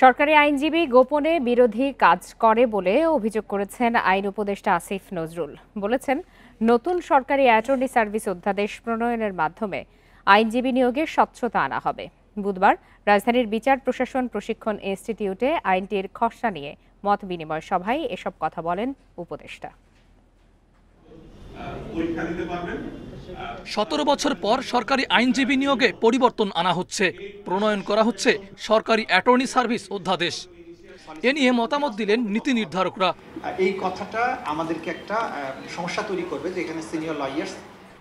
সরকারি আইনজীবী গোপনে বিরোধী কাজ করে বলে অভিযোগ করেছেন আইন উপদেষ্টা আসিফ নজরুল। বলেছেন, নতুন সরকারি অ্যাটর্নি সার্ভিস অধ্যাদেশ প্রণয়নের মাধ্যমে আইনজীবী নিয়োগে স্বচ্ছতা আনা হবে। বুধবার রাজধানীর বিচার প্রশাসন প্রশিক্ষণ ইনস্টিটিউটে আইনটির খসড়া নিয়ে মত বিনিময় সভায় এসব কথা বলেন উপদেষ্টা। 17 বছর পর সরকারি আইনজীবী নিয়োগে পরিবর্তন আনা হচ্ছে, প্রণয়ন করা হচ্ছে সরকারি অ্যাটর্নি সার্ভিস অধ্যাদেশ। এ নিয়ে মতামত দিলেন নীতি নির্ধারকরা। এই কথাটা আমাদেরকে একটা সমস্যা তৈরি করবে, যে এখানে সিনিয়র লয়ার্স।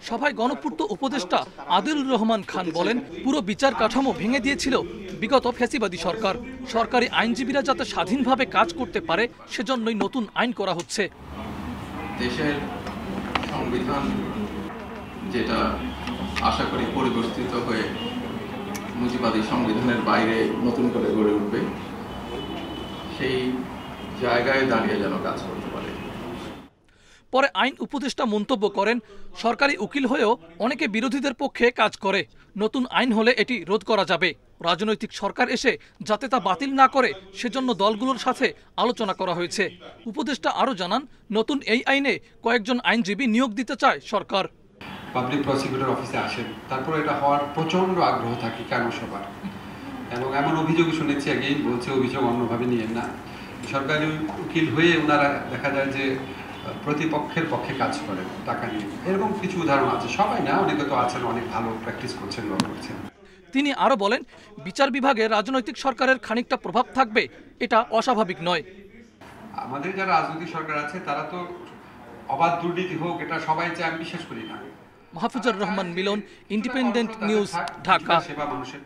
সভায় গণপূর্ত উপদেষ্টা আদিলুর রহমান খান বলেন, পুরো বিচার কাঠামো ভেঙে দিয়েছিল বিগত ফ্যাসিবাদী সরকার। সরকারি আইনজীবীরা যাতে স্বাধীনভাবে কাজ করতে পারে সেজন্যই নতুন আইন করা হচ্ছে। দেশের সংবিধান যেটা আশা করি পরিবর্তিত হয়ে মুজিবাদী সংবিধানের বাইরে নতুন করে গড়ে উঠবে, সেই জায়গায় দাঁড়িয়ে যেন কাজ করতে পারে। পরে আইন উপদেষ্টা মন্তব্য করেন, সরকারি উকিল হয়েও অনেকে বিরোধীদের পক্ষে কাজ করে। নতুন আইন হলে এটি রোধ করা যাবে। রাজনৈতিক সরকার এসে যাতে তা বাতিল না করে সেজন্য দলগুলোর সাথে আলোচনা করা হয়েছে। উপদেষ্টা আরও জানান, নতুন এই আইনে কয়েকজন আইনজীবী নিয়োগ দিতে চায় সরকার। পাবলিক প্রসিকিউটর অফিসে আসেন, তারপর এটা হওয়ার প্রচন্ড আগ্রহ থাকে কেন সবার, এবং এমন অভিযোগ শুনেছি, আগেই বলছে অভিযোগ অন্যভাবে নিয়েন না। সরকারি উকিল হয়ে ওনারা দেখা যায় যে প্রতিপক্ষের পক্ষে কাজ করেন টাকা নিয়ে, এরকম কিছু উদাহরণ আছে। সবাই না, অনেকে তো আছেন অনেক ভালো প্র্যাকটিস করছেন, ল করছেন। তিনি আরো বলেন, বিচার বিভাগে রাজনৈতিক সরকারের খানিকটা প্রভাব থাকবে, এটা অস্বাভাবিক নয়। আমাদের যারা রাজনৈতিক সরকার আছে তারা তো অবাধ দুর্নীতি হোক এটা সবাই চায়, আমি বিশ্বাস করি না। মাহফুজুর রহমান মিলন, ইন্ডিপেন্ডেন্ট নিউজ, ঢাকা। সেবা মানুষের